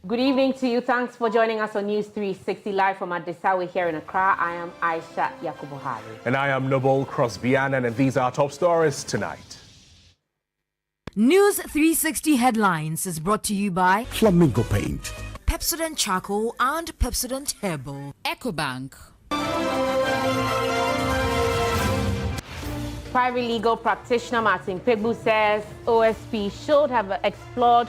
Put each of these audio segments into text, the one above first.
Good evening to you. Thanks for joining us on News 360 live from Adisawe here in Accra. I am Ayisha Yakubu. And I am Crosby, Annan, and these are our top stories tonight. News 360 headlines is brought to you by Flamingo Paint, Pepsodent Charcoal and Pepsodent Herbal, EcoBank. Private legal practitioner Martin Pegbu says OSP should have explored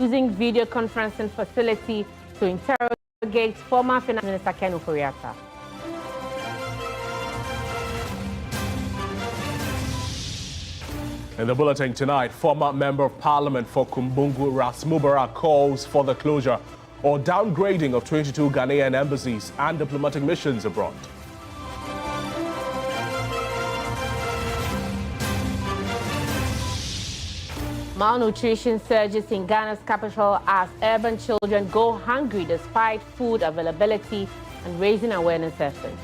using video conferencing facility to interrogate former Finance Minister Ken Ofori-Atta. In the bulletin tonight, former Member of Parliament for Kumbungu Ras Mubarak calls for the closure or downgrading of 22 Ghanaian embassies and diplomatic missions abroad. Malnutrition surges in Ghana's capital as urban children go hungry despite food availability and raising awareness efforts.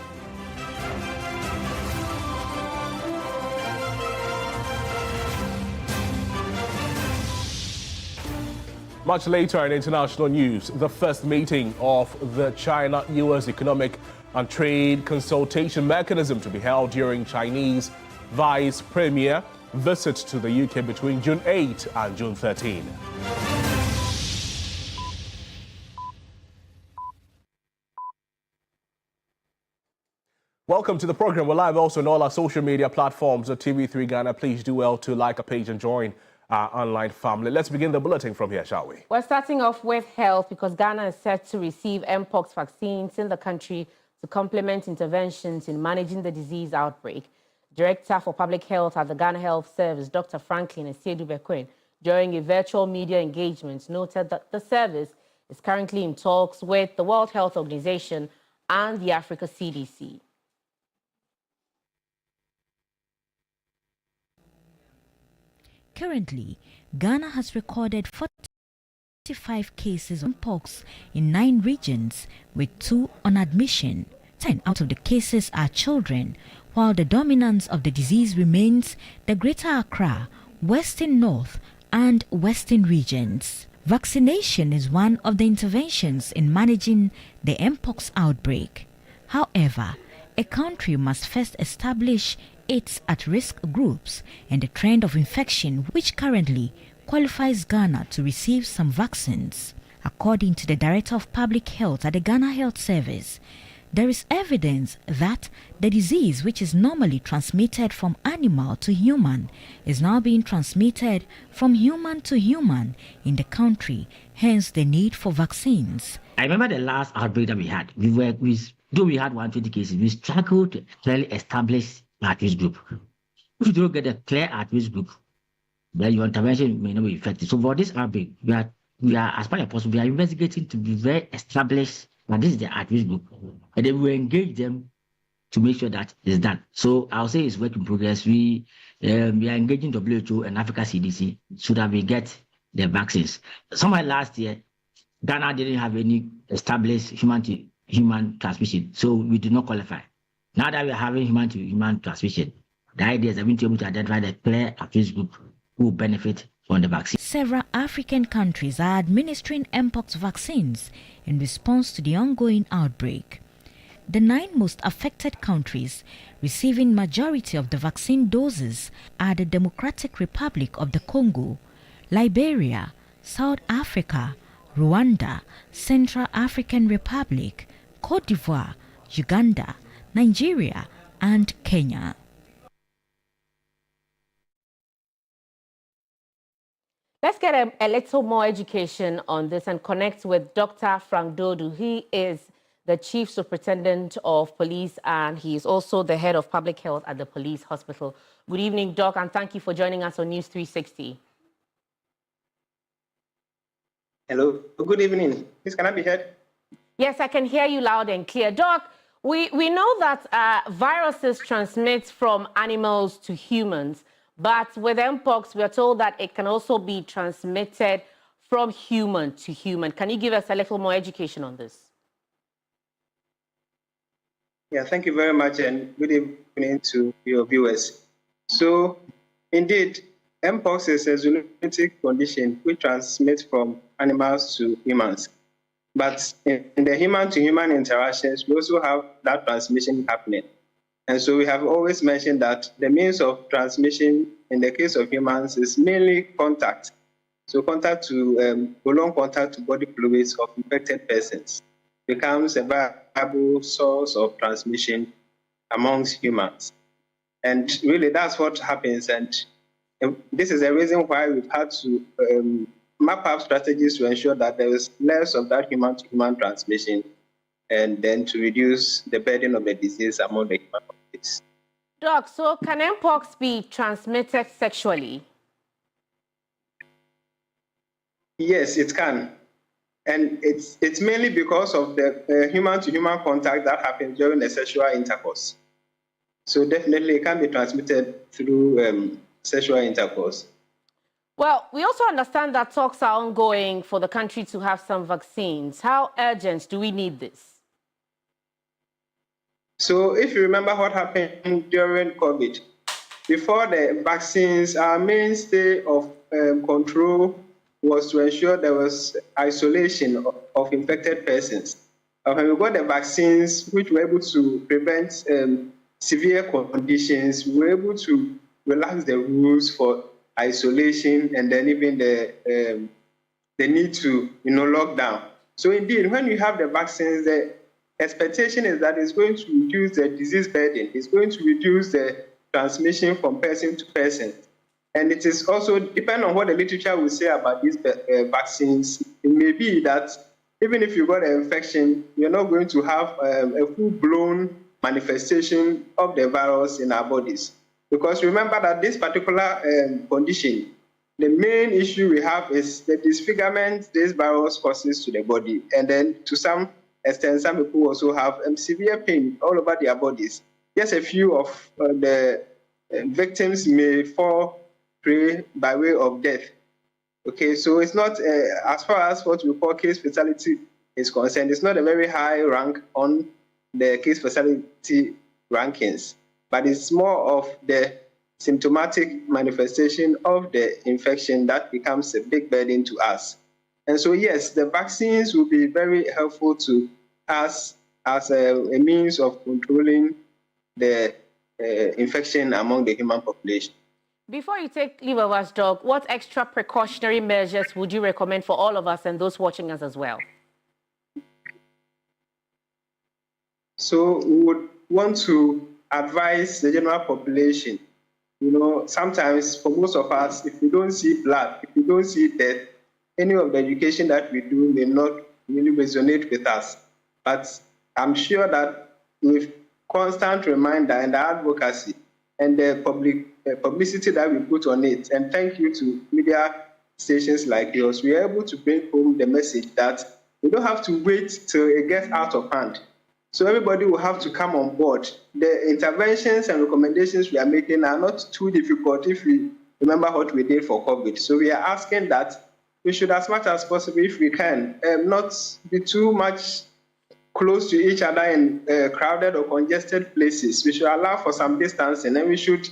Much later in international news, the first meeting of the China-US Economic and Trade Consultation Mechanism to be held during Chinese Vice Premier visit to the UK between June 8 and June 13. Welcome to the program. We're live also on all our social media platforms at TV3 Ghana. Please do well to like our page and join our online family. Let's begin the bulletin from here, shall we? We're starting off with health because Ghana is set to receive Mpox vaccines in the country to complement interventions in managing the disease outbreak. Director for Public Health at the Ghana Health Service, Dr. Franklin Esiedu-Bekwin, during a virtual media engagement, noted that the service is currently in talks with the World Health Organization and the Africa CDC. Currently, Ghana has recorded 45 cases of Mpox in 9 regions, with 2 on admission. 10 out of the cases are children, while the dominance of the disease remains the Greater Accra, Western North, and Western regions. Vaccination is one of the interventions in managing the Mpox outbreak. However, a country must first establish its at-risk groups and the trend of infection, which currently qualifies Ghana to receive some vaccines. According to the Director of Public Health at the Ghana Health Service, there is evidence that the disease, which is normally transmitted from animal to human, is now being transmitted from human to human in the country, hence the need for vaccines. I remember the last outbreak that we had. Though we had 120 cases, we struggled to clearly establish at-risk group. If you don't get a clear at-risk group, then your intervention may not be effective. So for this outbreak, we are as much as possible, we are investigating to be very established that this is the at-risk group, and then we engage them to make sure that it's done. So I'll say it's work in progress. We are engaging WHO and Africa CDC so that we get the vaccines. Somewhere last year, Ghana didn't have any established human-to-human transmission, so we did not qualify. Now that we are having human-to-human transmission, the idea is that we need to be able to identify the clear at-risk group who will benefit from the vaccine. Several African countries are administering Mpox vaccines in response to the ongoing outbreak. The 9 most affected countries receiving majority of the vaccine doses are the Democratic Republic of the Congo, Liberia, South Africa, Rwanda, Central African Republic, Cote d'Ivoire, Uganda, Nigeria, and Kenya. Let's get a little more education on this and connect with Dr. Frank Dodu. He is the Chief Superintendent of Police and he is also the Head of Public Health at the Police Hospital. Good evening, Doc, and thank you for joining us on News 360. Hello, good evening. Please, can I be heard? Yes, I can hear you loud and clear. Doc, we know that viruses transmit from animals to humans. But with Mpox, we are told that it can also be transmitted from human to human. Can you give us a little more education on this? Yeah, thank you very much, and good evening to your viewers. So, indeed, Mpox is a zoonotic condition which transmits from animals to humans. But in the human-to-human interactions, we also have that transmission happening. And so we have always mentioned that the means of transmission in the case of humans is mainly contact. So prolonged contact to body fluids of infected persons becomes a viable source of transmission amongst humans. And really, that's what happens. And this is the reason why we've had to map up strategies to ensure that there is less of that human-to-human transmission, and then to reduce the burden of the disease among the human populace. Doc, so can Mpox be transmitted sexually? Yes, it can. And it's mainly because of the human-to-human contact that happens during the sexual intercourse. So definitely it can be transmitted through sexual intercourse. Well, we also understand that talks are ongoing for the country to have some vaccines. How urgent do we need this? So if you remember what happened during COVID, before the vaccines, our mainstay of control was to ensure there was isolation of infected persons. When we got the vaccines, which were able to prevent severe conditions, we were able to relax the rules for isolation and then even the need to lock down. So indeed, when you have the vaccines, the expectation is that it's going to reduce the disease burden. It's going to reduce the transmission from person to person. And it is also, depending on what the literature will say about these vaccines, it may be that even if you got an infection, you're not going to have a full-blown manifestation of the virus in our bodies. Because remember that this particular condition, the main issue we have is the disfigurement this virus causes to the body. And then to some extent, some people also have severe pain all over their bodies. Just a few of the victims may fall prey by way of death. Okay, so it's not, as far as what we call case fatality is concerned, it's not a very high rank on the case fatality rankings, but it's more of the symptomatic manifestation of the infection that becomes a big burden to us. And so, yes, the vaccines will be very helpful to us as a means of controlling the infection among the human population. Before you take leave of us, Doc, what extra precautionary measures would you recommend for all of us and those watching us as well? So we would want to advise the general population. Sometimes for most of us, if we don't see blood, if we don't see death, any of the education that we do may not really resonate with us. But I'm sure that with constant reminder and advocacy and the publicity that we put on it, and thank you to media stations like yours, we are able to bring home the message that we don't have to wait till it gets out of hand. So everybody will have to come on board. The interventions and recommendations we are making are not too difficult if we remember what we did for COVID. So we are asking that we should, as much as possible, if we can, not be too much close to each other in crowded or congested places. We should allow for some distancing, and we should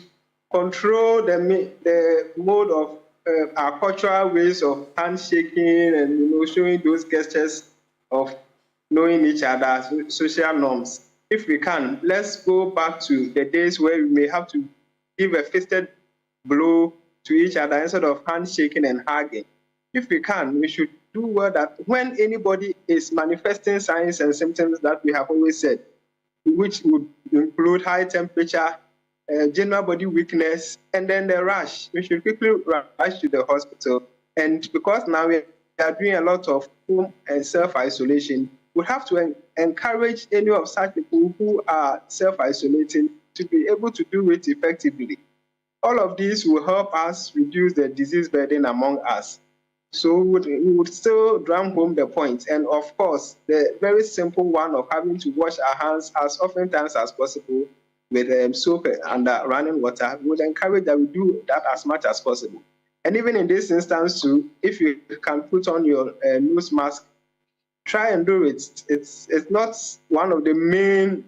control the mode of our cultural ways of handshaking and showing those gestures of knowing each other, social norms. If we can, let's go back to the days where we may have to give a fisted blow to each other instead of handshaking and hugging. If we can, we should do well that when anybody is manifesting signs and symptoms that we have always said, which would include high temperature, general body weakness, and then the rash, we should quickly rush to the hospital. And because now we are doing a lot of home and self-isolation, we have to encourage any of such people who are self-isolating to be able to do it effectively. All of these will help us reduce the disease burden among us. So we would still drum home the point. And of course, the very simple one of having to wash our hands as oftentimes as possible with soap and running water, we would encourage that we do that as much as possible. And even in this instance too, if you can put on your nose mask, try and do it. It's not one of the main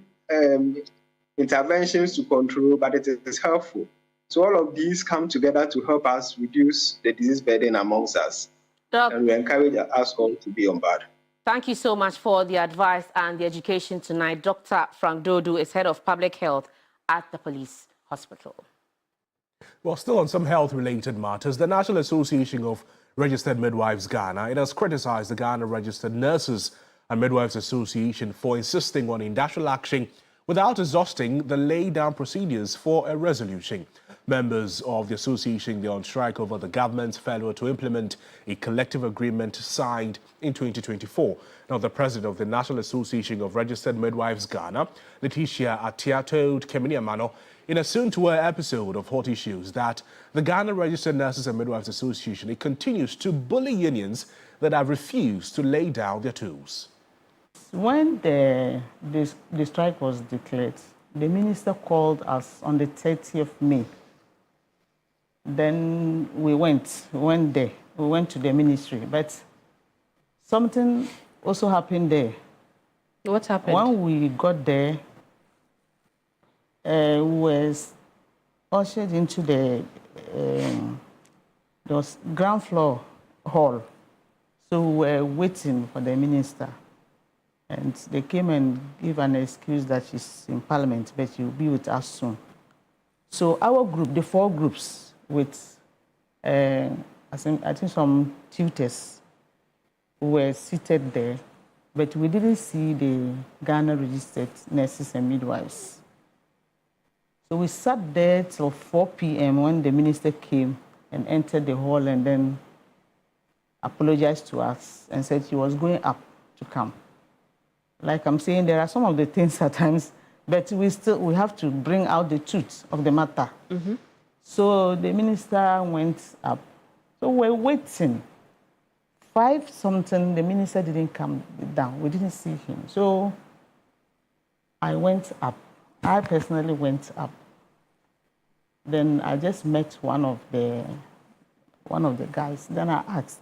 interventions to control, but it is helpful. So all of these come together to help us reduce the disease burden amongst us. Doc, and we encourage us all to be on board. Thank you so much for the advice and the education tonight. Dr. Frank Dodu is head of public health at the police hospital. Well, still on some health-related matters, the National Association of Registered Midwives Ghana, it has criticized the Ghana Registered Nurses and Midwives Association for insisting on industrial action without exhausting the laid-down procedures for a resolution. Members of the association are on strike over the government's failure to implement a collective agreement signed in 2024. Now, the president of the National Association of Registered Midwives Ghana, Letitia Atia, told Kemini Amano in a soon-to-air episode of Hot Issues that the Ghana Registered Nurses and Midwives Association, it continues to bully unions that have refused to lay down their tools. When the strike was declared, the minister called us on the 30th of May. Then we went to the ministry, but something also happened there. What happened? When we got there, we were ushered into the ground floor hall. So we were waiting for the minister. And they came and gave an excuse that she's in Parliament, but she'll be with us soon. So our group, the 4 groups, with I think some tutors were seated there, but we didn't see the Ghana Registered Nurses and Midwives. So we sat there till 4 p.m. when the minister came and entered the hall and then apologized to us and said he was going up to come. Like I'm saying, there are some of the things at times, but we have to bring out the truth of the matter. Mm-hmm. So the minister went up. So we're waiting. 5-something, the minister didn't come down. We didn't see him. So I went up. I personally went up. Then I just met one of the guys. Then I asked,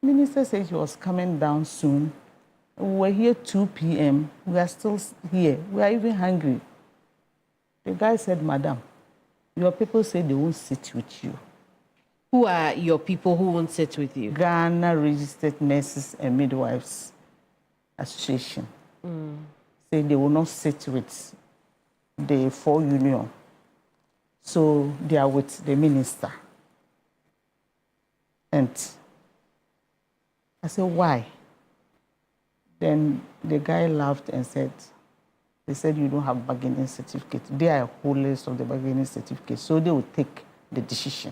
minister said he was coming down soon. We were here 2 p.m. We are still here. We are even hungry. The guy said, Madam, your people say they won't sit with you. Who are your people who won't sit with you? Ghana Registered Nurses and Midwives Association. Say they will not sit with the 4 union. So they are with the minister. And I said, why? Then the guy laughed and said, they said you don't have bargaining certificate. They are holders of the bargaining certificate, so they will take the decision.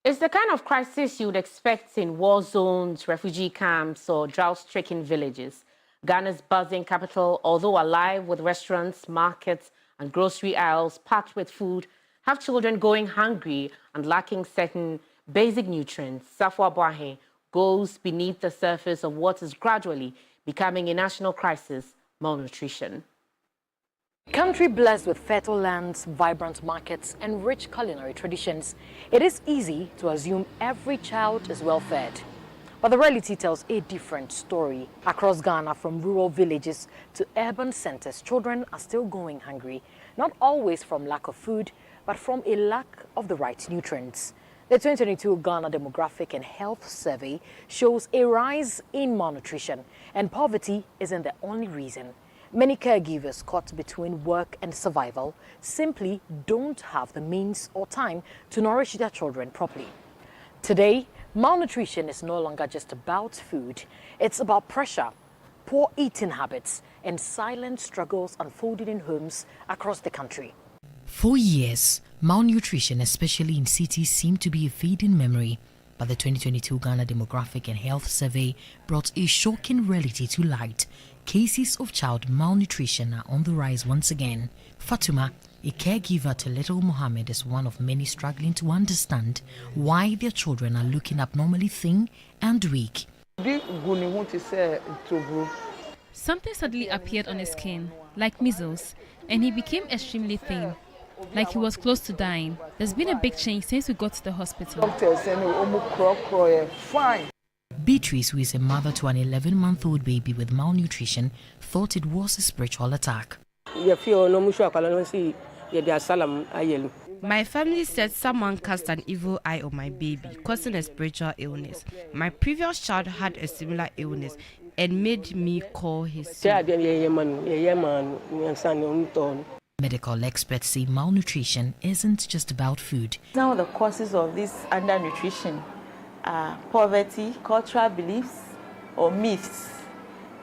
It's the kind of crisis you would expect in war zones, refugee camps, or drought-stricken villages. Ghana's buzzing capital, although alive with restaurants, markets, and grocery aisles packed with food, have children going hungry and lacking certain basic nutrients. Safwa Bwahe goes beneath the surface of what is gradually becoming a national crisis, malnutrition. A country blessed with fertile lands, vibrant markets, and rich culinary traditions, it is easy to assume every child is well fed. But the reality tells a different story. Across Ghana, from rural villages to urban centers, children are still going hungry, not always from lack of food, but from a lack of the right nutrients. The 2022 Ghana Demographic and Health Survey shows a rise in malnutrition, and poverty isn't the only reason. Many caregivers caught between work and survival simply don't have the means or time to nourish their children properly. Today, malnutrition is no longer just about food. It's about pressure, poor eating habits, and silent struggles unfolding in homes across the country. For years, malnutrition, especially in cities, seemed to be a fading memory. But the 2022 Ghana Demographic and Health Survey brought a shocking reality to light. Cases of child malnutrition are on the rise once again. Fatuma, a caregiver to little Mohammed, is one of many struggling to understand why their children are looking abnormally thin and weak. Something suddenly appeared on his skin, like measles, and he became extremely thin, like he was close to dying. There's been a big change since we got to the hospital. Beatrice, who is a mother to an 11-month-old baby with malnutrition, thought it was a spiritual attack. My family said someone cast an evil eye on my baby, causing a spiritual illness. My previous child had a similar illness and made me call his soul. Medical experts say malnutrition isn't just about food. Some of the causes of this undernutrition are poverty, cultural beliefs or myths,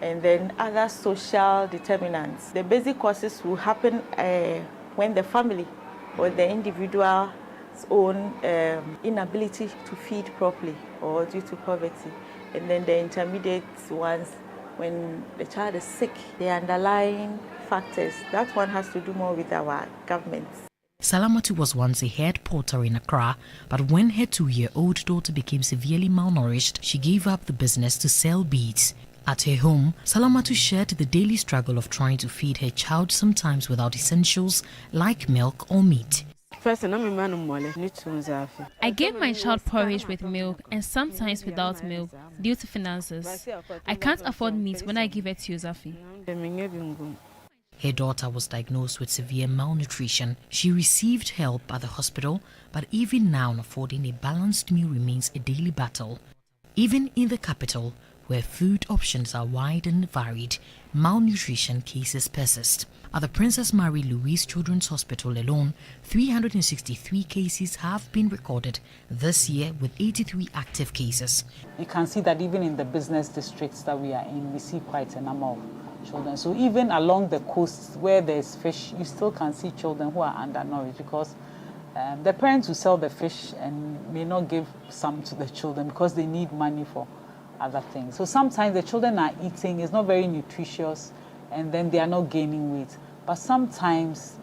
and then other social determinants. The basic causes will happen when the family or the individual's own inability to feed properly or due to poverty. And then the intermediate ones, when the child is sick, the underlying factors, that one has to do more with our governments. Salamatu was once a head porter in Accra, but when her 2-year-old daughter became severely malnourished, she gave up the business to sell beads. At her home, Salamatu shared the daily struggle of trying to feed her child, sometimes without essentials like milk or meat. I gave my child porridge with milk and sometimes without milk due to finances. I can't afford meat when I give it to Yosafi. Her daughter was diagnosed with severe malnutrition. She received help at the hospital, but even now affording a balanced meal remains a daily battle. Even in the capital, where food options are wide and varied, malnutrition cases persist. At the Princess Mary Louise Children's Hospital alone, 363 cases have been recorded this year with 83 active cases. You can see that even in the business districts that we are in, we see quite a number of children. So even along the coast where there's fish, you still can see children who are undernourished because the parents who sell the fish and may not give some to the children because they need money for other things. So sometimes the children are eating, it's not very nutritious, and then they are not gaining weight. But sometimes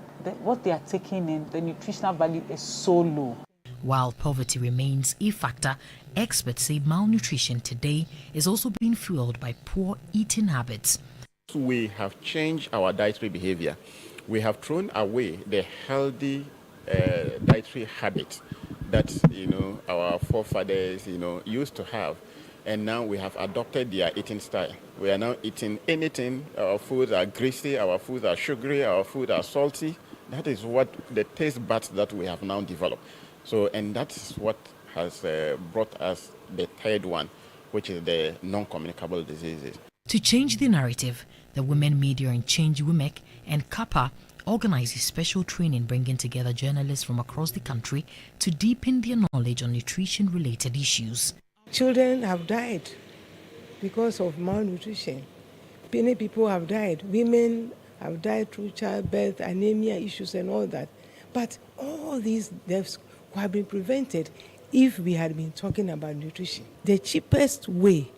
what they are taking in, the nutritional value is so low. While poverty remains a factor, experts say malnutrition today is also being fueled by poor eating habits. We have changed our dietary behavior. We have thrown away the healthy dietary habit that our forefathers used to have, and now we have adopted their eating style. We are now eating anything. Our foods are greasy, our foods are sugary, our food are salty. That is what the taste buds that we have now developed. So, and that's what has brought us the third one, which is the non-communicable diseases. To change the narrative, the Women Media and Change WOMEC and CAPA organizes special training bringing together journalists from across the country to deepen their knowledge on nutrition-related issues. Children have died because of malnutrition. Many people have died. Women have died through childbirth, anemia issues and all that. But all these deaths could have been prevented if we had been talking about nutrition. The cheapest way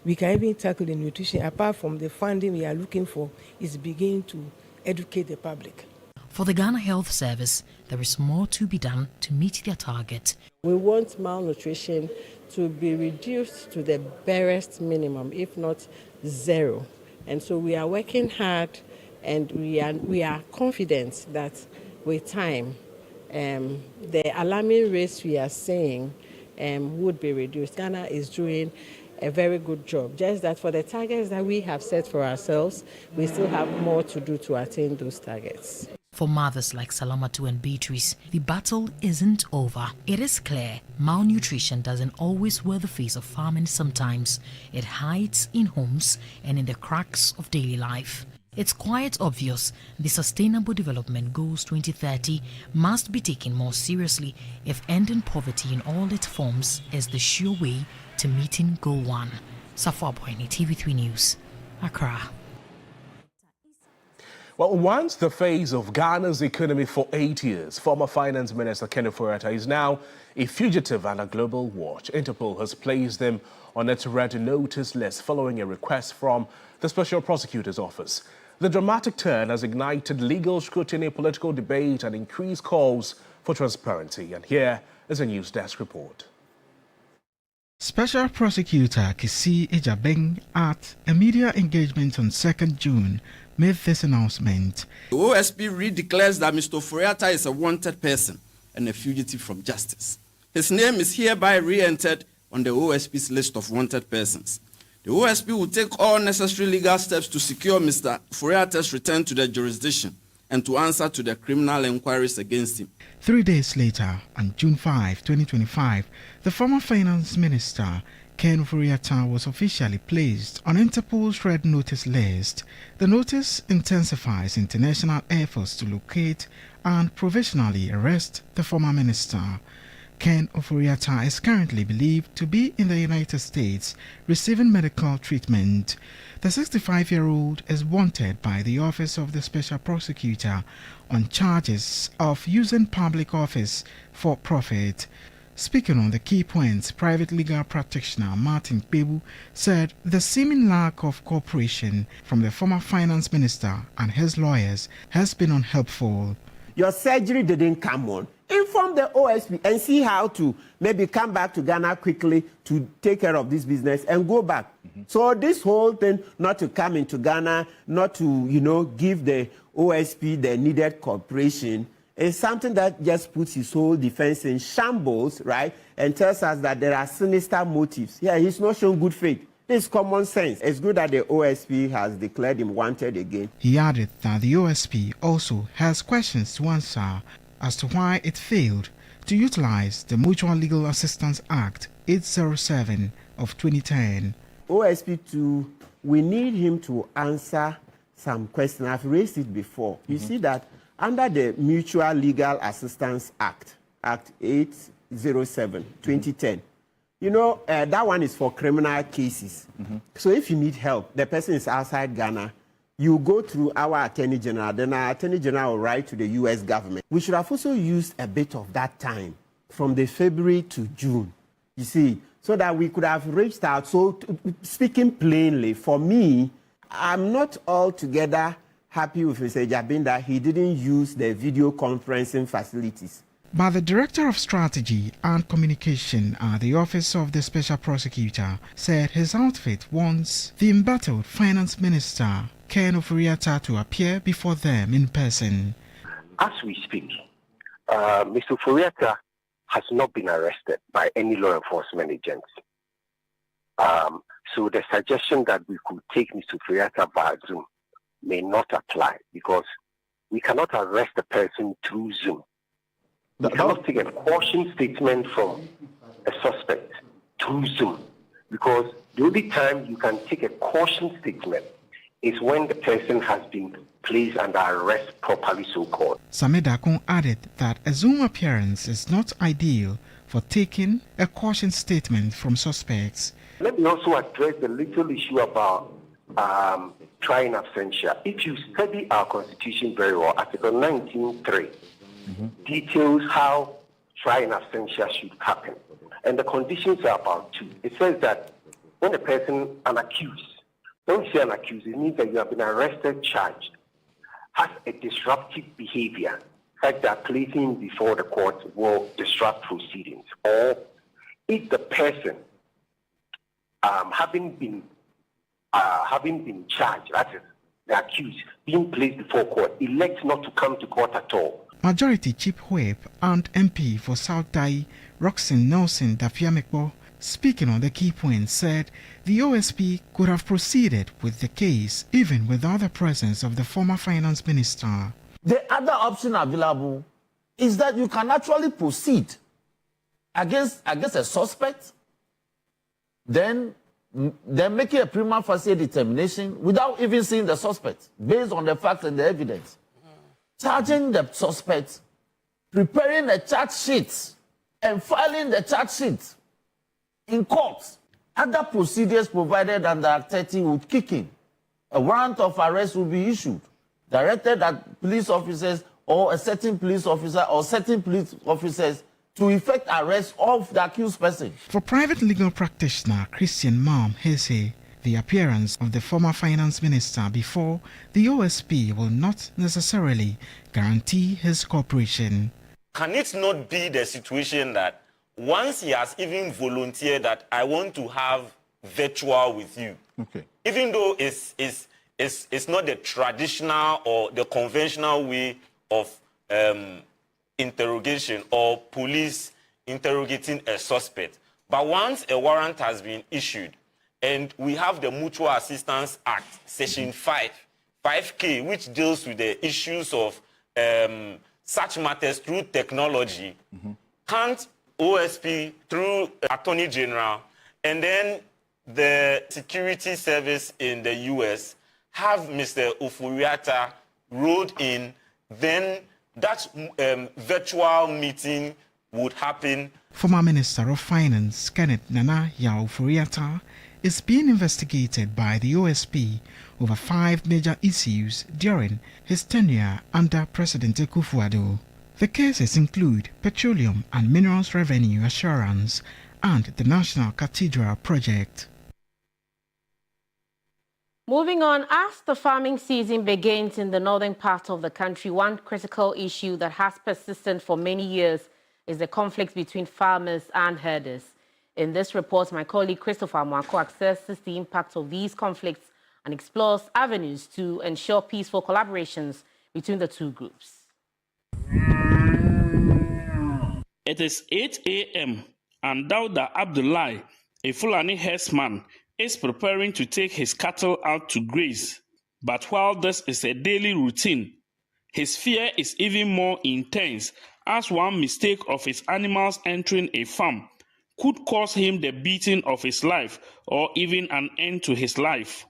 we can even tackle the nutrition, apart from the funding we are looking for, is beginning to educate the public. For the Ghana Health Service, there is more to be done to meet their target. We want malnutrition to be reduced to the barest minimum, if not zero. And so we are working hard, and we are confident that with time, the alarming rates we are seeing would be reduced. Ghana is doing a very good job. Just that for the targets that we have set for ourselves, we still have more to do to attain those targets. For mothers like Salamatu and Beatrice, the battle isn't over. It is clear malnutrition doesn't always wear the face of famine sometimes. It hides in homes and in the cracks of daily life. It's quite obvious the Sustainable Development Goals 2030 must be taken more seriously if ending poverty in all its forms is the sure way to meeting Goal 1. Safwa Boyne, TV3 News, Accra. Well, once the face of Ghana's economy for 8 years, former Finance Minister Ken Ofori-Atta is now a fugitive under global watch. Interpol has placed him on its red notice list following a request from the Special Prosecutor's Office. The dramatic turn has ignited legal scrutiny, political debate, and increased calls for transparency. And here is a News Desk report. Special Prosecutor Kisi Ejabeng at a media engagement on 2nd June made this announcement. The OSP re-declares that Mr. Ofori-Atta is a wanted person and a fugitive from justice. His name is hereby re-entered on the OSP's list of wanted persons. The OSP will take all necessary legal steps to secure Mr. Ofori-Atta's return to the jurisdiction and to answer to the criminal inquiries against him. 3 days later, on June 5, 2025, the former finance minister, Ken Ofori-Atta, was officially placed on Interpol's Red Notice list. The notice intensifies international efforts to locate and provisionally arrest the former minister. Ken Ofori-Atta is currently believed to be in the United States receiving medical treatment. The 65-year-old is wanted by the Office of the Special Prosecutor on charges of using public office for profit. Speaking on the key points, private legal practitioner Martin Pebu said the seeming lack of cooperation from the former finance minister and his lawyers has been unhelpful. Your surgery didn't come on. Inform the OSP and see how to maybe come back to Ghana quickly to take care of this business and go back. So this whole thing, not to come into Ghana, not to, give the OSP the needed cooperation, is something that just puts his whole defense in shambles, right? And tells us that there are sinister motives. Yeah, he's not showing good faith. This is common sense. It's good that the OSP has declared him wanted again. He added that the OSP also has questions to answer as to why it failed to utilize the Mutual Legal Assistance Act 807 of 2010. OSP 2, we need him to answer some questions. I've raised it before. You see that under the Mutual Legal Assistance Act, Act 807, 2010, that one is for criminal cases. So if you need help, the person is outside Ghana, you go through our Attorney General, then our Attorney General will write to the U.S. government. We should have also used a bit of that time from the February to June, you see, so that we could have reached out. So speaking plainly, for me, I'm not altogether happy with Mr. Jabin that he didn't use the video conferencing facilities. But the Director of Strategy and Communication at the Office of the Special Prosecutor said his outfit wants the embattled Finance Minister, Ken Ofori-Atta, to appear before them in person. As we speak, Mr. Ofori-Atta has not been arrested by any law enforcement agents. So the suggestion that we could take Mr. Ofori-Atta via Zoom may not apply because we cannot arrest the person through Zoom. We cannot take a caution statement from a suspect through Zoom because the only time you can take a caution statement is when the person has been placed under arrest properly, so-called. Samedakun added that a Zoom appearance is not ideal for taking a caution statement from suspects. Let me also address the little issue about trying absentia. If you study our Constitution very well, Article 19.3 details how trying absentia should happen. And the conditions are about two. It says that when a person, an accused, don't say an accused, it means that you have been arrested, charged, has a disruptive behavior, like that placing before the court will disrupt proceedings. Or if the person, having been charged, that is, the accused, being placed before court, elects not to come to court at all. Majority Chief Whip and MP for South Dai, Roxanne Nelson Dafiamekbo, speaking on the key points, said the OSP could have proceeded with the case even without the presence of the former finance minister. The other option available is that you can actually proceed against a suspect, then making a prima facie determination without even seeing the suspect, based on the facts and the evidence. Charging the suspect, preparing a charge sheet, and filing the charge sheet in court. Other procedures provided under Act 30 would kick in. A warrant of arrest will be issued, directed at police officers or a certain police officer or certain police officers to effect arrest of the accused person. For private legal practitioner Christian Mam Hesse, the appearance of the former finance minister before the OSP will not necessarily guarantee his cooperation. Can it not be the situation that once he has even volunteered that I want to have virtual with you, even though it's not the traditional or the conventional way of interrogation or police interrogating a suspect, but once a warrant has been issued, and we have the Mutual Assistance Act, Section 5, 5K, which deals with the issues of such matters through technology, hand OSP through Attorney General, and then the security service in the US have Mr. Ofori-Atta rolled in, then that virtual meeting would happen. Former Minister of Finance Kenneth Nana Ofori-Atta is being investigated by the OSP over 5 major issues during his tenure under President Akufo-Addo. The cases include petroleum and minerals revenue assurance and the National Cathedral project. Moving on, as the farming season begins in the northern part of the country, one critical issue that has persisted for many years is the conflict between farmers and herders. In this report, my colleague Christopher Mwako assesses the impact of these conflicts and explores avenues to ensure peaceful collaborations between the two groups. It is 8 a.m. and Dauda Abdullahi, a Fulani herdsman, is preparing to take his cattle out to graze. But while this is a daily routine, his fear is even more intense as one mistake of his animals entering a farm could cause him the beating of his life or even an end to his life.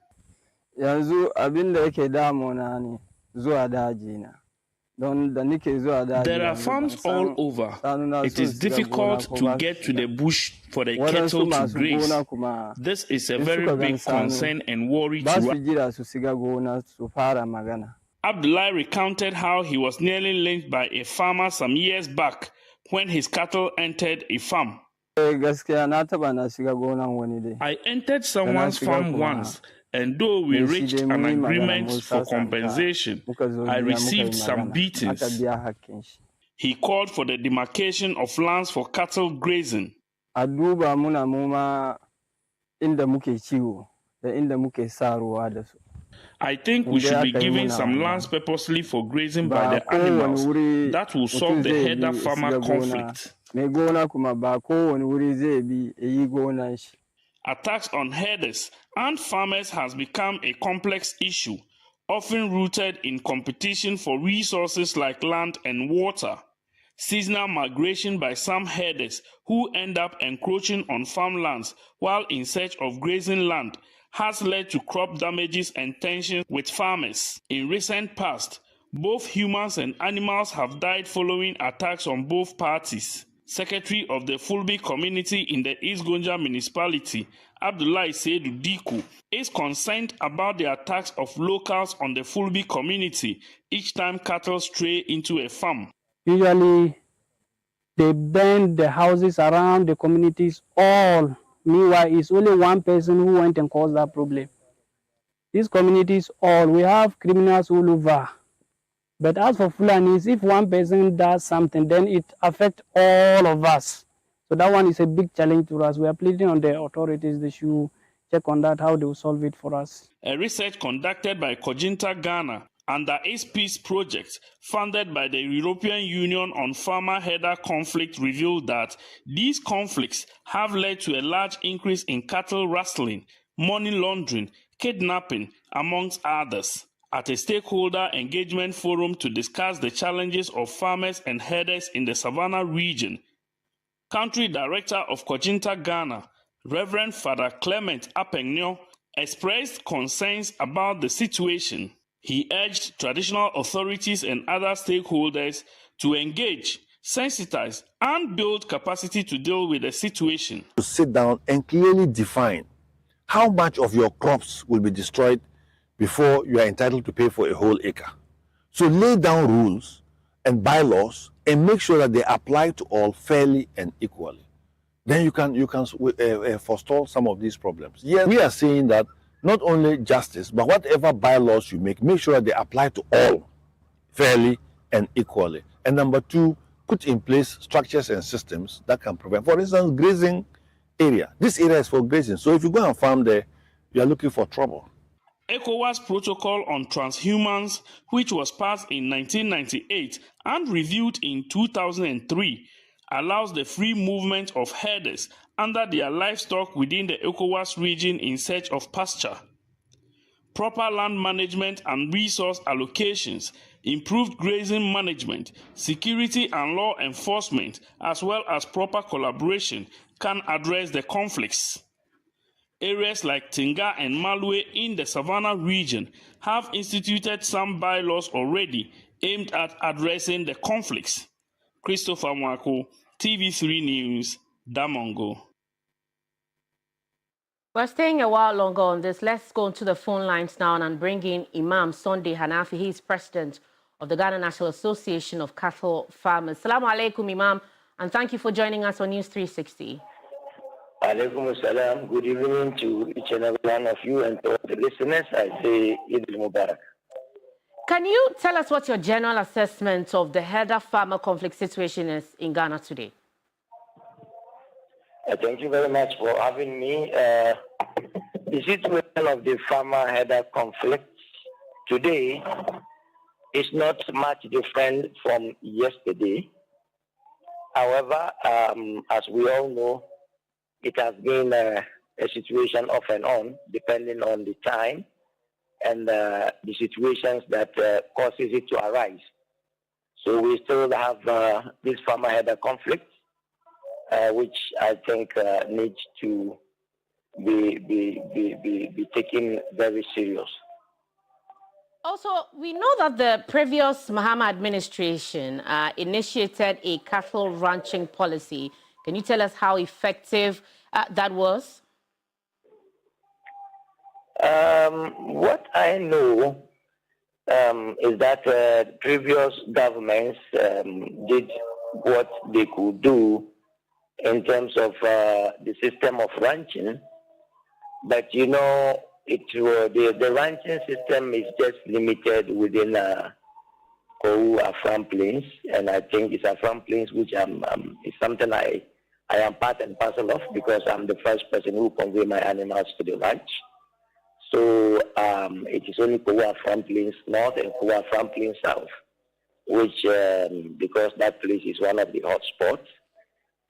Yanzu abin da yake damuna ne zuwa daji na. There are farms all over. It is difficult to get to the bush for the cattle to graze. This is a very big concern and worry to us. Abdullahi recounted how he was nearly lynched by a farmer some years back when his cattle entered a farm. I entered someone's farm once, and though we reached an agreement for compensation, I received some beatings. He called for the demarcation of lands for cattle grazing. I think we should be giving some lands purposely for grazing by the animals. That will solve the herder-farmer conflict. Attacks on herders and farmers has become a complex issue, often rooted in competition for resources like land and water. Seasonal migration by some herders who end up encroaching on farmlands while in search of grazing land has led to crop damages and tensions with farmers. In recent past, both humans and animals have died following attacks on both parties. Secretary of the Fulbi community in the East Gonja municipality, Abdullahi Seidu Diku, is concerned about the attacks of locals on the Fulbi community each time cattle stray into a farm. Usually, they burn the houses around the communities all. Meanwhile, it's only one person who went and caused that problem. These communities all, we have criminals all over. But as for Fulanis, if one person does something, then it affects all of us. So that one is a big challenge to us. We are pleading on the authorities, they should check on that, how they will solve it for us. A research conducted by Kojinta Ghana under ACE Peace Project, funded by the European Union on farmer-herder conflict, revealed that these conflicts have led to a large increase in cattle rustling, money laundering, kidnapping, amongst others. At a stakeholder engagement forum to discuss the challenges of farmers and herders in the Savannah region, Country Director of Kojinta Ghana, Reverend Father Clement Apengno, expressed concerns about the situation. He urged traditional authorities and other stakeholders to engage, sensitize, and build capacity to deal with the situation. To sit down and clearly define how much of your crops will be destroyed before you are entitled to pay for a whole acre. So lay down rules and bylaws and make sure that they apply to all fairly and equally. Then you can forestall some of these problems. Yes, we are saying that not only justice, but whatever bylaws you make sure that they apply to all fairly and equally. And number two, put in place structures and systems that can prevent. For instance, grazing area. This area is for grazing. So if you go and farm there, you are looking for trouble. ECOWAS Protocol on Transhumans, which was passed in 1998 and reviewed in 2003, allows the free movement of herders under their livestock within the ECOWAS region in search of pasture. proper land management and resource allocations, improved grazing management, security and law enforcement, as well as proper collaboration can address the conflicts. Areas like Tinga and Malwe in the Savannah region have instituted some bylaws already aimed at addressing the conflicts. Christopher Mwako, TV3 News, Damongo. We're staying a while longer on this. Let's go to the phone lines now and bring in Imam Sunday Hanafi. He is president of the Ghana National Association of Cattle Farmers. Assalamu alaikum, Imam, and thank you for joining us on News 360. Alaikum assalam. Good evening to each and every one of you and to all the listeners. I say Eid al-Mubarak. Can you tell us what your general assessment of the herder-farmer conflict situation is in Ghana today? Thank you very much for having me. The situation of the farmer-herder conflict today is not much different from yesterday. However, as we all know, it has been a situation off and on, depending on the time and the situations that causes it to arise. So we still have this farmer-herder conflict, which I think needs to be taken very serious. Also, we know that the previous Mahama administration initiated a cattle ranching policy. Can you tell us how effective that was? What I know is that previous governments did what they could do in terms of the system of ranching, but you know, the ranching system is just limited within Afram Plains, and I think it's Afram Plains which is something I am part and parcel of, because I'm the first person who convey my animals to the ranch. So it is only Afram Plains North and Afram Plains South, which because that place is one of the hot spots.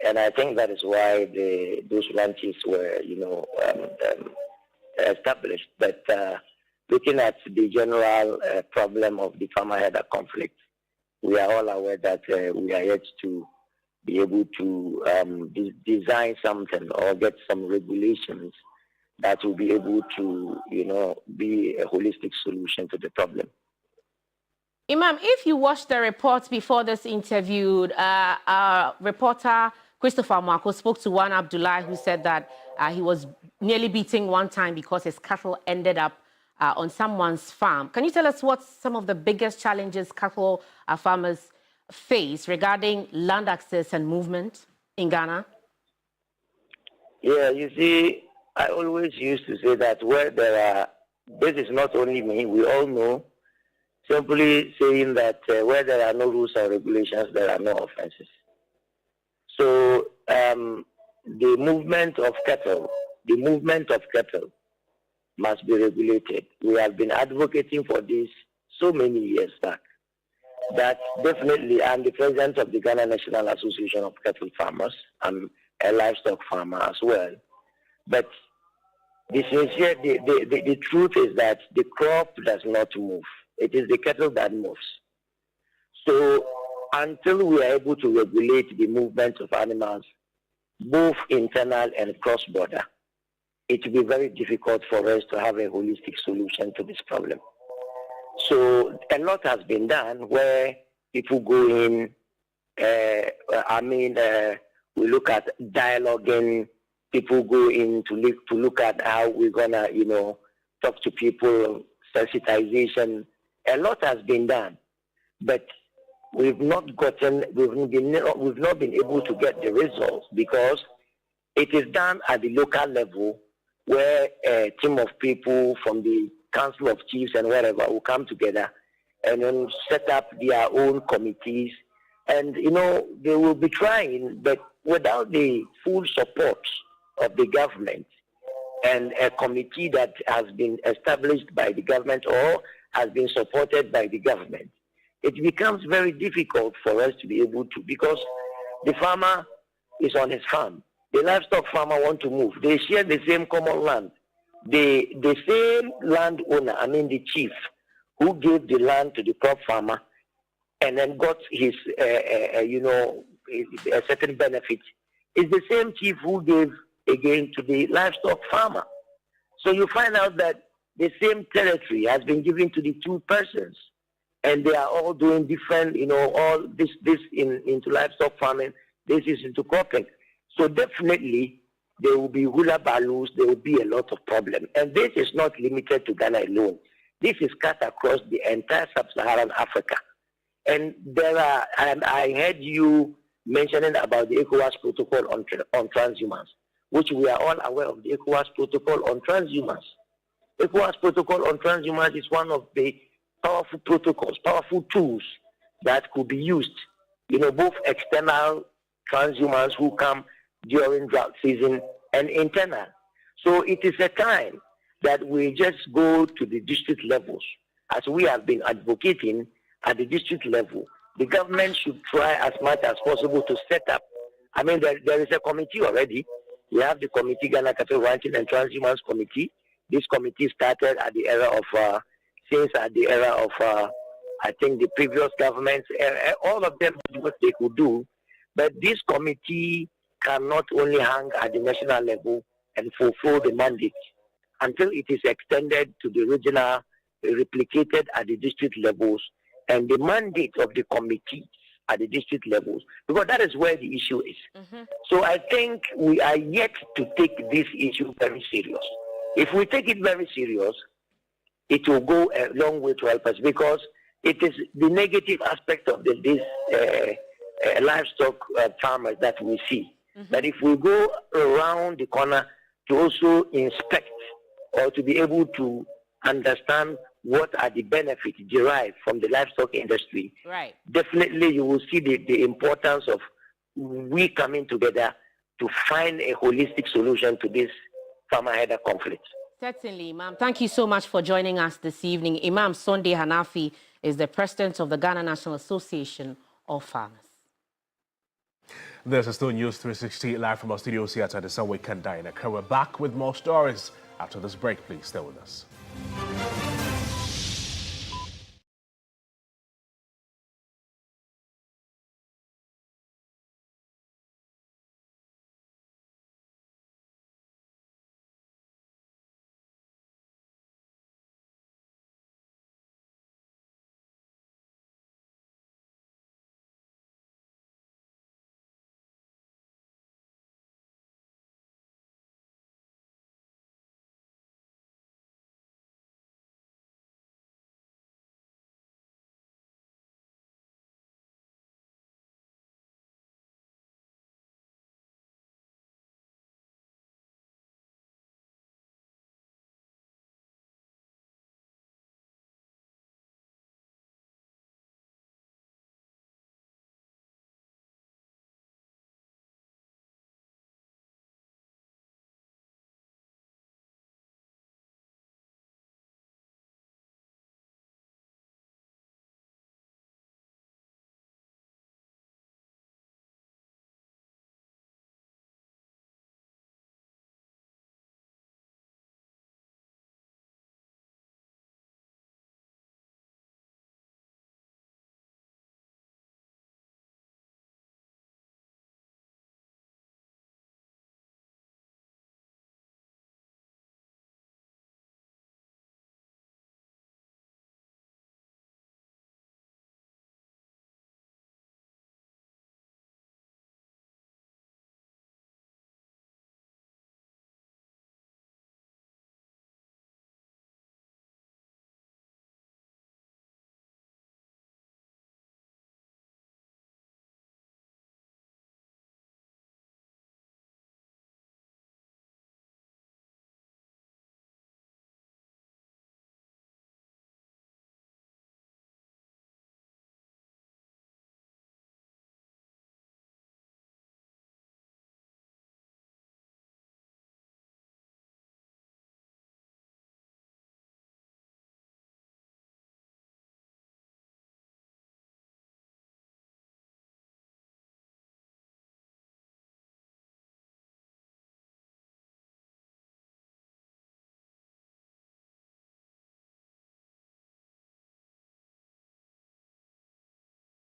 And I think that is why those ranches were, established. But looking at the general problem of the farmer-herder conflict, we are all aware that we are yet to be able to design something or get some regulations that will be able to, be a holistic solution to the problem. Imam, if you watched the report before this interview, reporter Christopher Mwako spoke to one Abdullah who said that he was nearly beaten one time because his cattle ended up on someone's farm. Can you tell us what some of the biggest challenges cattle farmers face regarding land access and movement in Ghana? Yeah, you see, I always used to say that where there are, this is not only me, we all know, simply saying that where there are no rules and regulations, there are no offenses. So the movement of cattle must be regulated. We have been advocating for this so many years back. That definitely, I'm the president of the Ghana National Association of Cattle Farmers. I'm a livestock farmer as well. But the truth is that the crop does not move. It is the cattle that moves. So until we are able to regulate the movement of animals, both internal and cross-border, it will be very difficult for us to have a holistic solution to this problem. So a lot has been done where people go in, we look at dialoguing, people go in to look at how we're gonna, talk to people, sensitization. A lot has been done, but we've not been able to get the results because it is done at the local level where a team of people from the Council of Chiefs and wherever will come together and then set up their own committees. And, they will be trying, but without the full support of the government and a committee that has been established by the government or has been supported by the government, it becomes very difficult for us to be able to, because the farmer is on his farm. The livestock farmer want to move. They share the same common land. the same landowner, I mean the chief, who gave the land to the crop farmer and then got his, a certain benefit, is the same chief who gave again to the livestock farmer. So you find out that the same territory has been given to the two persons, and they are all doing different, all this into livestock farming, this is into cropping. So definitely there will be hula balloons, there will be a lot of problems. And this is not limited to Ghana alone. This is cut across the entire sub-Saharan Africa. And I heard you mentioning about the ECOWAS protocol on transhumance, which we are all aware of, the ECOWAS protocol on transhumance. ECOWAS protocol on transhumance is one of the powerful protocols, powerful tools that could be used, both external transhumans who come during drought season and internal. So it is a time that we just go to the district levels, as we have been advocating at the district level. The government should try as much as possible to set up. I mean, there is a committee already. We have the committee, Ghana Cattle Ranching and Transhumance Committee. This committee started at the era of, I think, the previous governments. All of them did what they could do. But this committee cannot only hang at the national level and fulfill the mandate until it is extended to the regional, replicated at the district levels, and the mandate of the committee at the district levels, because that is where the issue is. So I think we are yet to take this issue very serious. If we take it very serious, it will go a long way to help us, because it is the negative aspect of these livestock farmers that we see. That if we go around the corner to also inspect or to be able to understand what are the benefits derived from the livestock industry, right, definitely you will see the importance of we coming together to find a holistic solution to this farmer-header conflict. Certainly, Imam. Thank you so much for joining us this evening. Imam Sunday Hanafi is the president of the Ghana National Association of Farmers. This is still News 360 live from our studios here at the Subway Kandai. We're back with more stories after this break. Please stay with us.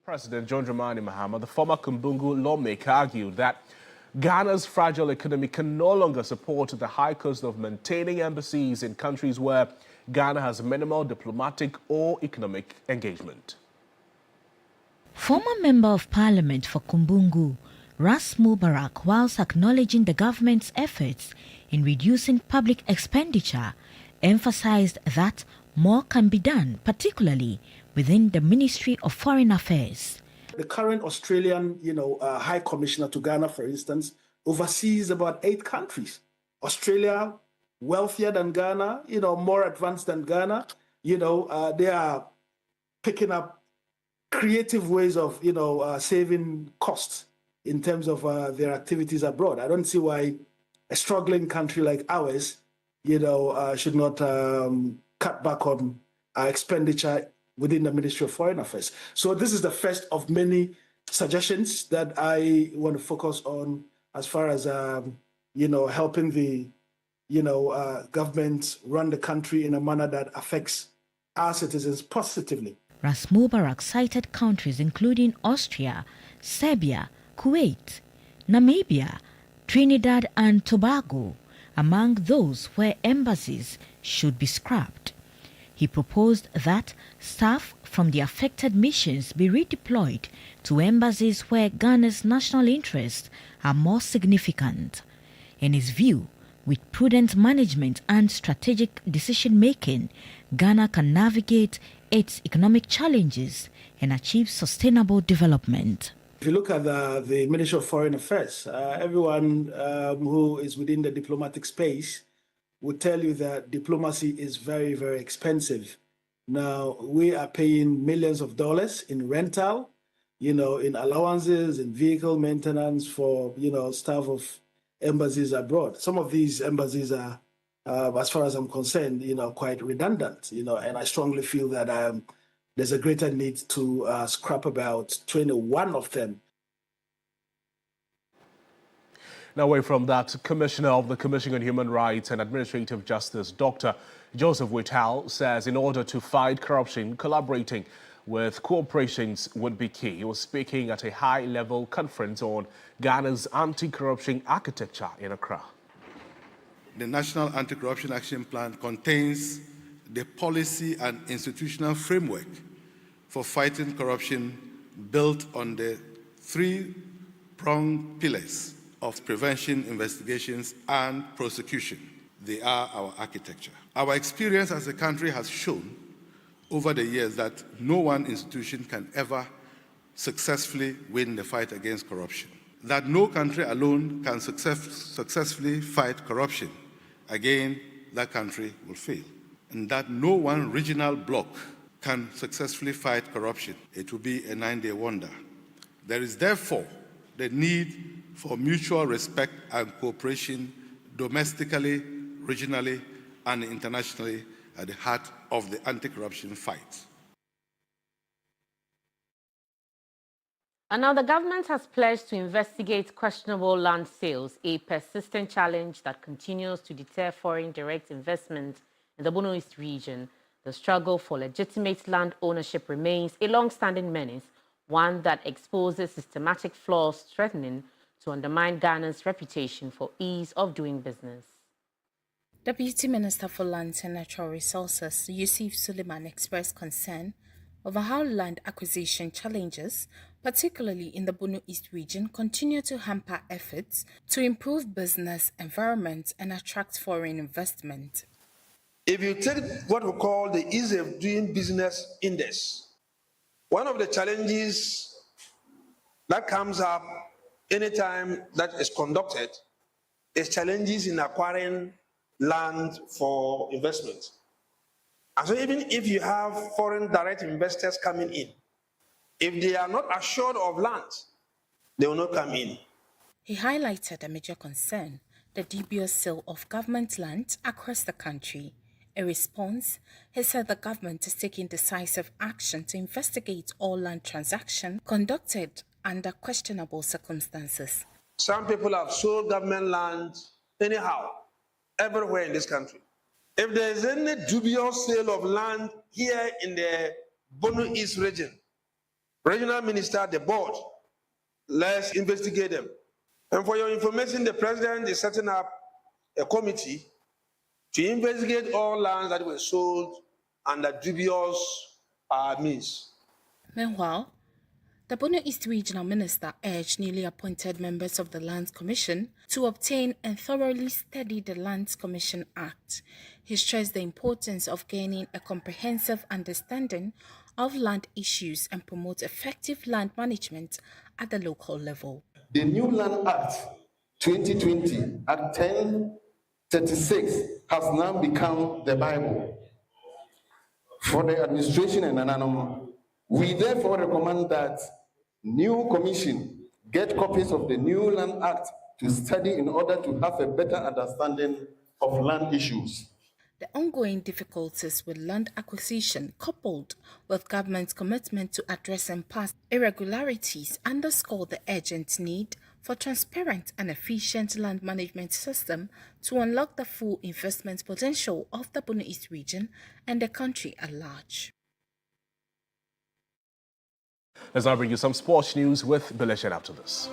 President John Dramani Mahama, the former Kumbungu lawmaker, argued that Ghana's fragile economy can no longer support the high cost of maintaining embassies in countries where Ghana has minimal diplomatic or economic engagement. Former Member of Parliament for Kumbungu, Ras Mubarak, whilst acknowledging the government's efforts in reducing public expenditure, emphasized that more can be done, particularly within the Ministry of Foreign Affairs. The current Australian, High Commissioner to Ghana, for instance, oversees about 8 countries. Australia, wealthier than Ghana, more advanced than Ghana. They are picking up creative ways of, saving costs in terms of their activities abroad. I don't see why a struggling country like ours, should not cut back on expenditure within the Ministry of Foreign Affairs. So this is the first of many suggestions that I want to focus on as far as, helping the, government run the country in a manner that affects our citizens positively. Ras Mubarak cited countries including Austria, Serbia, Kuwait, Namibia, Trinidad and Tobago among those where embassies should be scrapped. He proposed that staff from the affected missions be redeployed to embassies where Ghana's national interests are more significant. In his view, with prudent management and strategic decision-making, Ghana can navigate its economic challenges and achieve sustainable development. If you look at the Ministry of Foreign Affairs, everyone who is within the diplomatic space would tell you that diplomacy is very, very expensive. Now, we are paying millions of dollars in rental, in allowances, in vehicle maintenance for, staff of embassies abroad. Some of these embassies are, as far as I'm concerned, quite redundant, and I strongly feel that there's a greater need to scrap about 21 of them. Now, away from that, Commissioner of the Commission on Human Rights and Administrative Justice, Dr. Joseph Whittal, says in order to fight corruption, collaborating with corporations would be key. He was speaking at a high-level conference on Ghana's anti-corruption architecture in Accra. The National Anti-Corruption Action Plan contains the policy and institutional framework for fighting corruption built on the 3-pronged pillars of prevention, investigations, and prosecution. They are our architecture. Our experience as a country has shown over the years that no one institution can ever successfully win the fight against corruption. That no country alone can successfully fight corruption. Again, that country will fail. And that no one regional bloc can successfully fight corruption. It will be a 9-day wonder. There is therefore the need for mutual respect and cooperation domestically, regionally, and internationally at the heart of the anti-corruption fight. And now the government has pledged to investigate questionable land sales, a persistent challenge that continues to deter foreign direct investment in the Bono East region. The struggle for legitimate land ownership remains a long-standing menace, one that exposes systematic flaws threatening to undermine Ghana's reputation for ease of doing business. Deputy Minister for Lands and Natural Resources, Yusuf Suleiman, expressed concern over how land acquisition challenges, particularly in the Bono East region, continue to hamper efforts to improve business environment and attract foreign investment. If you take what we call the ease of doing business index, one of the challenges that comes up anytime that is conducted is challenges in acquiring land for investment. And so even if you have foreign direct investors coming in, if they are not assured of land, they will not come in. He highlighted a major concern, the dubious sale of government land across the country. In response, he said the government is taking decisive action to investigate all land transactions conducted under questionable circumstances. Some people have sold government land anyhow, everywhere in this country. If there is any dubious sale of land here in the Bono East region, regional minister, the board. Let's investigate them. And for your information, the president is setting up a committee to investigate all lands that were sold under dubious means. Meanwhile, the Bono East Regional Minister urged newly appointed members of the Lands Commission to obtain and thoroughly study the Lands Commission Act. He stressed the importance of gaining a comprehensive understanding of land issues and promote effective land management at the local level. The new Land Act 2020, Act 1036, has now become the Bible for the administration and Annan. We therefore recommend that new commission get copies of the new Land Act to study in order to have a better understanding of land issues. The ongoing difficulties with land acquisition, coupled with government's commitment to addressing past irregularities, underscore the urgent need for transparent and efficient land management system to unlock the full investment potential of the Bono East region and the country at large. Let's now bring you some sports news with Beleshen after this.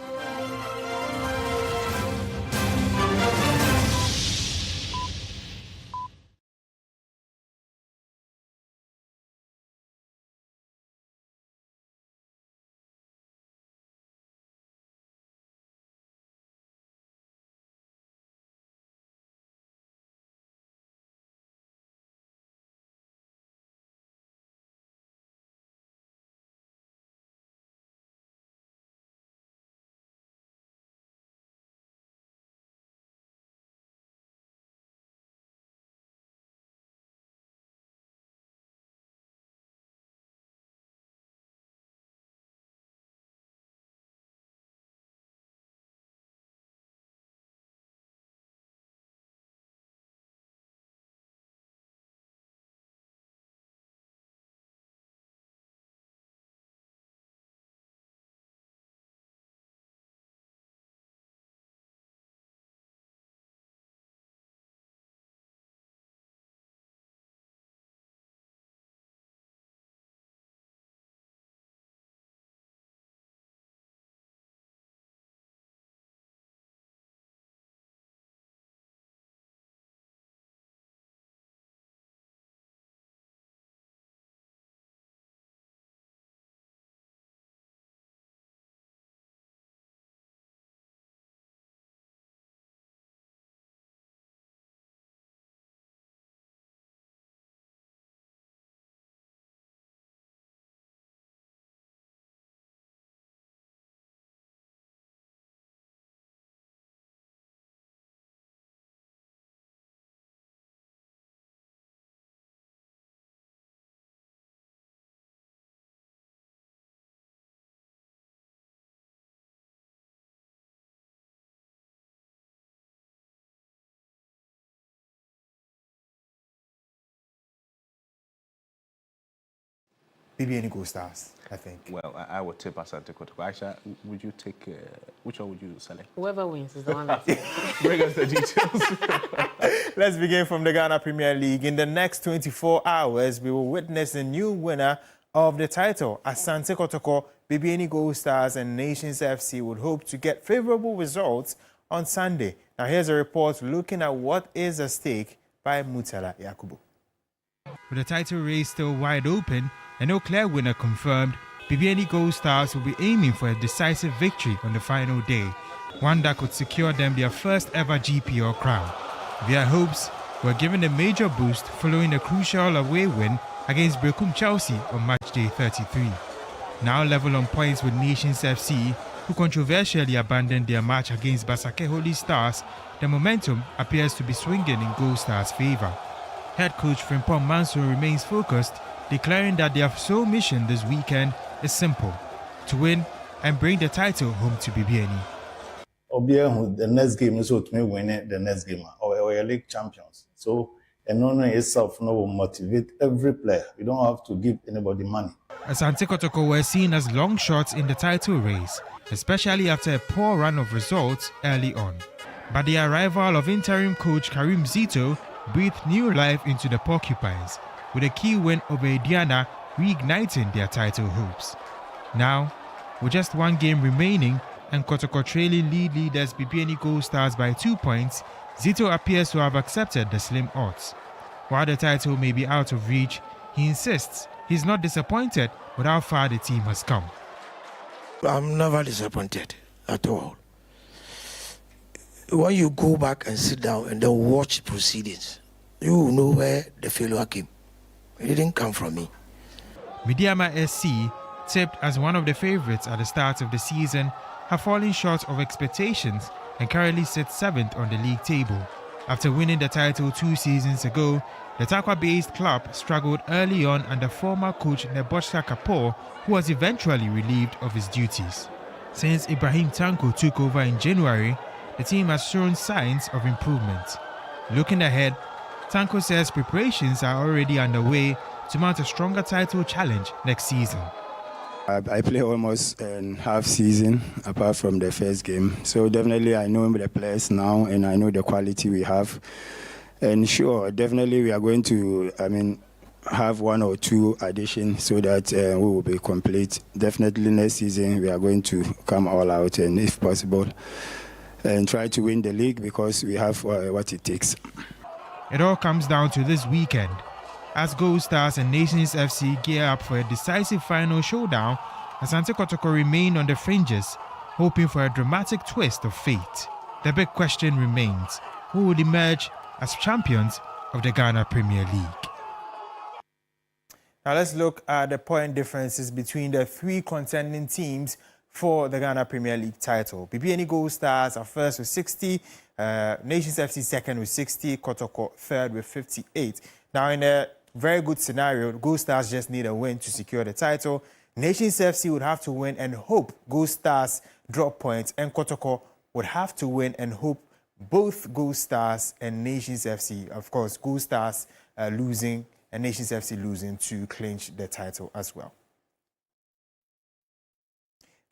BBN Go Stars, I think. Well, I would tip Asante Kotoko. Ayisha, would you take, which one would you select? Whoever wins is the one that Bring us the details. Let's begin from the Ghana Premier League. In the next 24 hours, we will witness the new winner of the title. Asante Kotoko, BBN Go Stars and Nations FC would hope to get favorable results on Sunday. Now, here's a report looking at what is at stake by Mutala Yakubu. With the title race still wide open and no clear winner confirmed, BBN Gold Stars will be aiming for a decisive victory on the final day, one that could secure them their first ever GPL crown. Their hopes were given a major boost following a crucial away win against Brekum Chelsea on match day 33. Now level on points with Nations FC, who controversially abandoned their match against Basake Holy Stars, the momentum appears to be swinging in Gold Stars' favour. Head coach Frimpong Manso remains focused, declaring that their sole mission this weekend is simple: to win and bring the title home to BBN. The next game is to win it, the next game, or we're league champions. So, and no itself will motivate every player. We don't have to give anybody money. Asante Kotoko were seen as long shots in the title race, especially after a poor run of results early on. But the arrival of interim coach Karim Zito breathed new life into the Porcupines, with a key win over Ediana reigniting their title hopes. Now, with just one game remaining and Kotoko trailing leaders BBNE Gold Stars by 2 points, Zito appears to have accepted the slim odds. While the title may be out of reach, he insists he's not disappointed with how far the team has come. I'm never disappointed at all. When you go back and sit down and then watch proceedings, you will know where the failure came. It didn't come from me. Midiama SC, tipped as one of the favourites at the start of the season, have fallen short of expectations and currently sit 7th on the league table. After winning the title 2 seasons ago, the Takwa-based club struggled early on under former coach Nebochka Kapoor, who was eventually relieved of his duties. Since Ibrahim Tanko took over in January, the team has shown signs of improvement. Looking ahead, Tanko says preparations are already underway to mount a stronger title challenge next season. I play almost half season apart from the first game. So definitely I know the players now and I know the quality we have. And sure, definitely we are going to, have 1 or 2 additions so that we will be complete. Definitely next season we are going to come all out and if possible and try to win the league because we have what it takes. It all comes down to this weekend. As Gold Stars and Nations FC gear up for a decisive final showdown, Asante Kotoko remain on the fringes, hoping for a dramatic twist of fate. The big question remains, who will emerge as champions of the Ghana Premier League? Now let's look at the point differences between the 3 contending teams for the Ghana Premier League title. BBNE Gold Stars are first with 60, Nations FC second with 60, Kotoko third with 58. Now in a very good scenario, Gold Stars just need a win to secure the title. Nations FC would have to win and hope Gold Stars drop points, and Kotoko would have to win and hope both Gold Stars and Nations FC, of course, Gold Stars losing and Nations FC losing to clinch the title as well.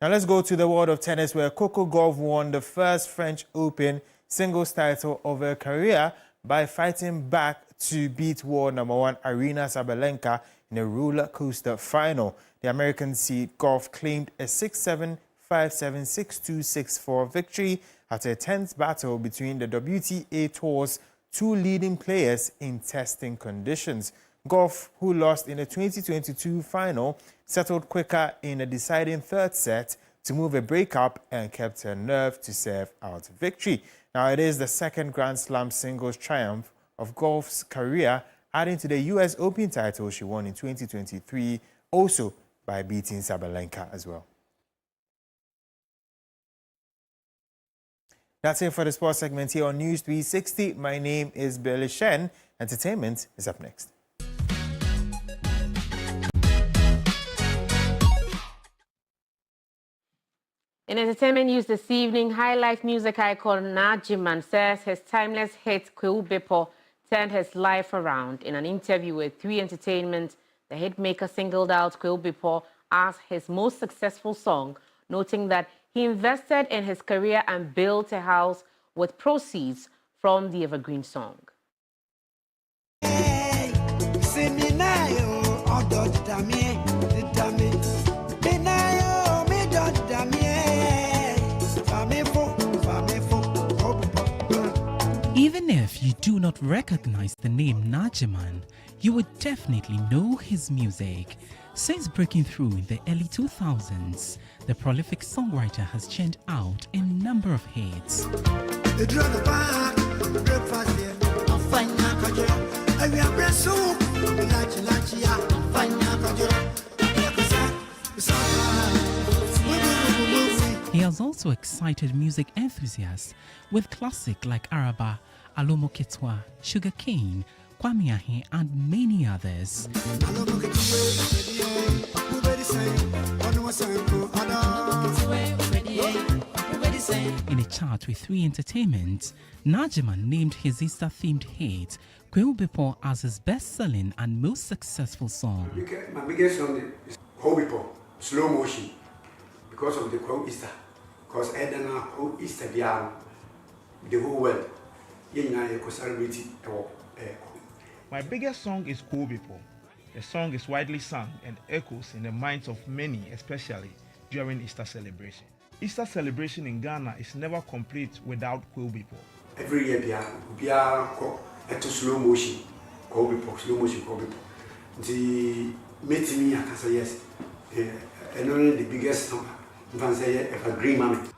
Now let's go to the world of tennis, where Coco Gauff won the first French Open singles title of her career by fighting back to beat world number 1 Aryna Sabalenka in a roller coaster final. The American seed Gauff claimed a 6-7, 5-7, 6-2, 6-4 victory after a tense battle between the WTA Tour's 2 leading players in testing conditions. Gauff, who lost in the 2022 final, settled quicker in a deciding third set to move a breakup and kept her nerve to serve out victory. Now, it is the second Grand Slam singles triumph of Gauff's career, adding to the US Open title she won in 2023, also by beating Sabalenka as well. That's it for the sports segment here on News 360. My name is Billy Shen. Entertainment is up next. In entertainment news this evening, high-life music icon Najiman says his timeless hit Kweubepo turned his life around. In an interview with 3 Entertainment, the hitmaker singled out Kweubepo as his most successful song, noting that he invested in his career and built a house with proceeds from the evergreen song. Even if you do not recognize the name Najiman, you would definitely know his music. Since breaking through in the early 2000s, the prolific songwriter has churned out a number of hits. He has also excited music enthusiasts with classics like Araba, Alomo Ketwa, Sugar Cane, Kwame Ahe, and many others. In a chart with 3 Entertainment, Najiman named his Easter-themed hit Kweubepo as his best-selling and most successful song. My biggest song is Kweubepo, Slow Motion, because of the Kweu Easter. Because Edana Kweu Easter, the whole world, you celebrate it. My biggest song is Kweubepo. The song is widely sung and echoes in the minds of many, especially during Easter celebration. Easter celebration in Ghana is never complete without Crosby. Every year, we are at slow motion, Crosby, slow motion, Crosby. The meeting me, I can say yes, and only the biggest number.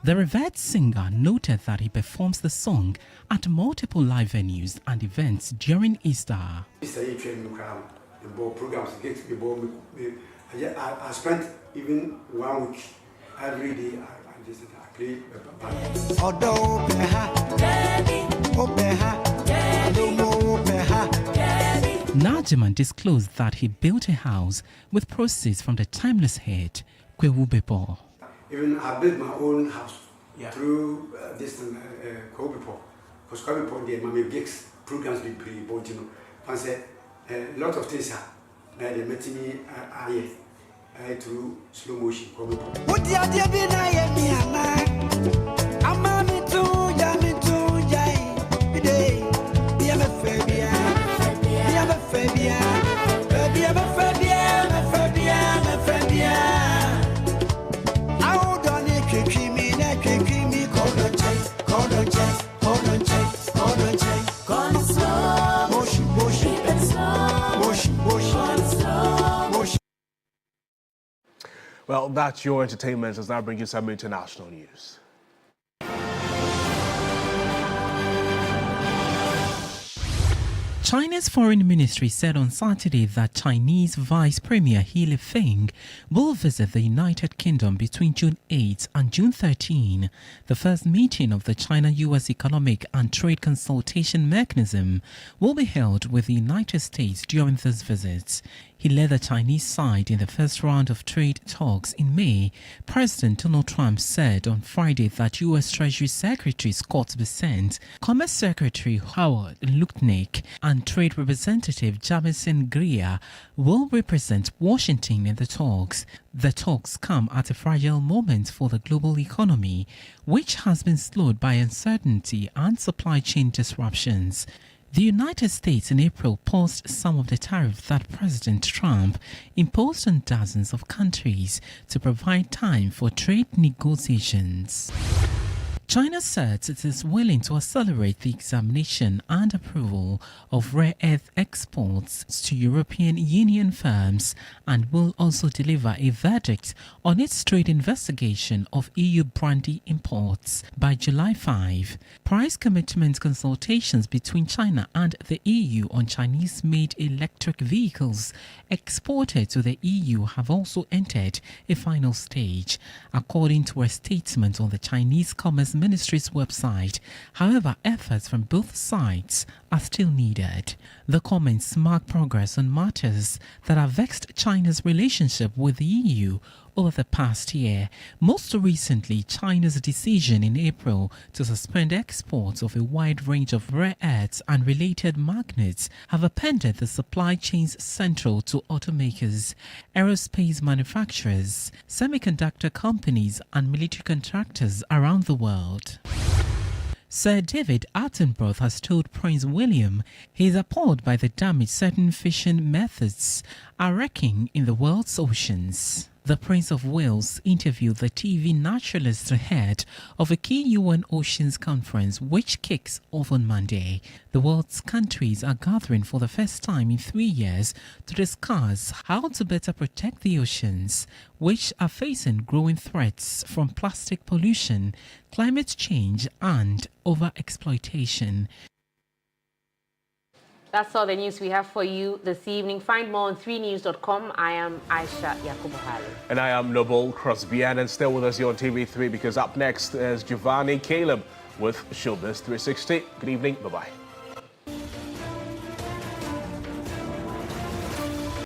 The revered singer noted that he performs the song at multiple live venues and events during Easter. I spent even 1 week every day. I played Najiman disclosed that he built a house with proceeds from the timeless hit Kwewubepo. Even I built my own house through this Kobepo. Because Kobepo, the Mammy Gigs programs be pre-born, you know. And said a lot of things are they met me through slow motion. What the idea be Well, that's your entertainment. Let's now bring you some international news. China's foreign ministry said on Saturday that Chinese Vice Premier He Lifeng will visit the United Kingdom between June 8 and June 13. The first meeting of the China-US Economic and Trade Consultation Mechanism will be held with the United States during this visit. He led the Chinese side in the first round of trade talks in May. President Donald Trump said on Friday that U.S. Treasury Secretary Scott Bessent, Commerce Secretary Howard Lutnick, and Trade Representative Jamison Greer will represent Washington in the talks. The talks come at a fragile moment for the global economy, which has been slowed by uncertainty and supply chain disruptions. The United States in April paused some of the tariffs that President Trump imposed on dozens of countries to provide time for trade negotiations. China says it is willing to accelerate the examination and approval of rare earth exports to European Union firms and will also deliver a verdict on its trade investigation of EU brandy imports by July 5. Price commitment consultations between China and the EU on Chinese-made electric vehicles exported to the EU have also entered a final stage, according to a statement on the Chinese Commerce Ministry's website. However, efforts from both sides are still needed. The comments mark progress on matters that have vexed China's relationship with the EU over the past year. Most recently, China's decision in April to suspend exports of a wide range of rare earths and related magnets have upended the supply chains central to automakers, aerospace manufacturers, semiconductor companies, and military contractors around the world. Sir David Attenborough has told Prince William he is appalled by the damage certain fishing methods are wreaking in the world's oceans. The Prince of Wales interviewed the TV naturalist ahead of a key UN Oceans Conference which kicks off on Monday. The world's countries are gathering for the first time in 3 years to discuss how to better protect the oceans, which are facing growing threats from plastic pollution, climate change and overexploitation. That's all the news we have for you this evening. Find more on 3news.com. I am Ayisha Yakubu. And I am Noble Crosby. And still with us here on TV3 because up next is Giovanni Caleb with Showbiz 360. Good evening. Bye-bye.